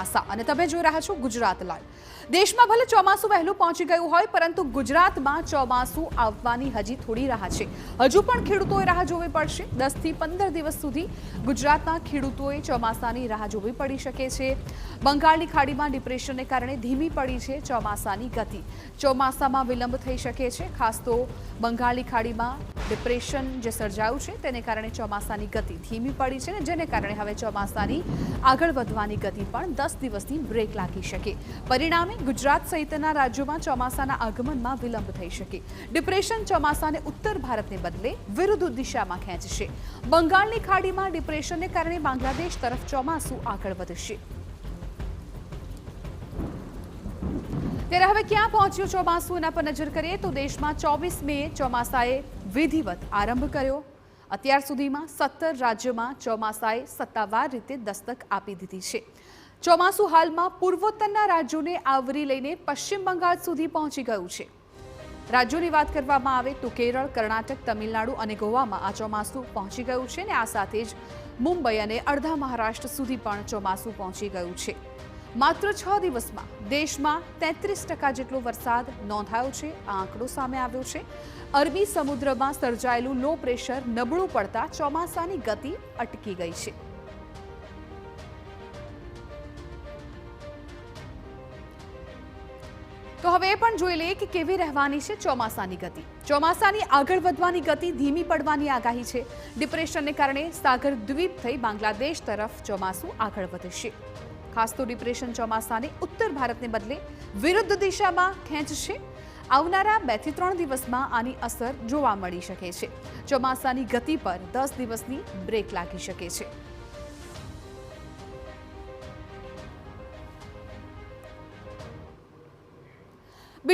ચોમાસા અને તમે જોઈ રહ્યા છો ગુજરાત લાઈવ। દેશમાં ભલે ચોમાસું વહેલું પહોંચી ગયું હોય, પરંતુ ગુજરાતમાં ચોમાસું આવવાની હજી થોડી રાહ છે। હજુ પણ ખેડૂતોએ રાહ જોવી પડશે। 10 થી 15 દિવસ સુધી ગુજરાતના ખેડૂતોએ ચોમાસાની રાહ જોવી પડી શકે છે। બંગાળની ખાડીમાં ડિપ્રેશનને કારણે ધીમી પડી છે ચોમાસાની ગતિ। ચોમાસામાં વિલંબ થઈ શકે છે, ખાસ તો બંગાળની ખાડીમાં ડિપ્રેશન જે સર્જાયું છે તેને કારણે ચોમાસાની ગતિ ધીમી પડી છે, જેને કારણે હવે ચોમાસાની આગળ વધવાની ગતિ પણ 10 દિવસની બ્રેક લાગી શકે। પરિણામે ગુજરાત સહિતના રાજ્યોમાં ચોમાસાના આગમનમાં વિલંબ થઈ શકે। ડિપ્રેશન ચોમાસાને ઉત્તર ભારતને બદલે વિરુદ્ધ દિશામાં ખેંચશે। બંગાળની ખાડીમાં ડિપ્રેશનને કારણે બાંગ્લાદેશ તરફ ચોમાસું આગળ વધશે। ત્યારે હવે ક્યાં પહોંચ્યું ચોમાસું, એના પર નજર કરીએ તો દેશમાં 24 મે ચોમાસાએ વિધિવત આરંભ કર્યો। અત્યાર સુધીમાં 17 રાજ્યોમાં ચોમાસાએ સત્તાવાર રીતે દસ્તક આપી દીધી છે। ચોમાસું હાલમાં પૂર્વોત્તરના રાજ્યોને આવરી લઈને પશ્ચિમ બંગાળ સુધી પહોંચી ગયું છે। રાજ્યોની વાત કરવામાં આવે તો કેરળ, કર્ણાટક, તમિલનાડુ અને ગોવામાં આ ચોમાસું પહોંચી ગયું છે, અને આ સાથે જ મુંબઈ અને અડધા મહારાષ્ટ્ર સુધી પણ ચોમાસું પહોંચી ગયું છે। માત્ર 6 દિવસમાં દેશમાં 33% જેટલો વરસાદ નોંધાયો છે। આ આંકડો સામે આવ્યો છે। અરબી સમુદ્રમાં સર્જાયેલું લો પ્રેશર નબળું પડતા ચોમાસાની ગતિ અટકી ગઈ છે। તો હવે એ પણ જોઈ લઈએ કે કેવી રહેવાની છે ચોમાસાની ગતિ। ચોમાસાની આગળ વધવાની ગતિ ધીમી પડવાની આગાહી છે। ડિપ્રેશનને કારણે સાગર દ્વીપ થઈ બાંગ્લાદેશ તરફ ચોમાસું આગળ વધશે। ખાસ તો ડિપ્રેશન ચોમાસાને ઉત્તર ભારતને બદલે વિરુદ્ધ દિશામાં ખેંચશે। આવનારા 2 થી 3 દિવસમાં આની અસર જોવા મળી શકે છે। ચોમાસાની ગતિ પર 10 દિવસની બ્રેક લાગી શકે છે।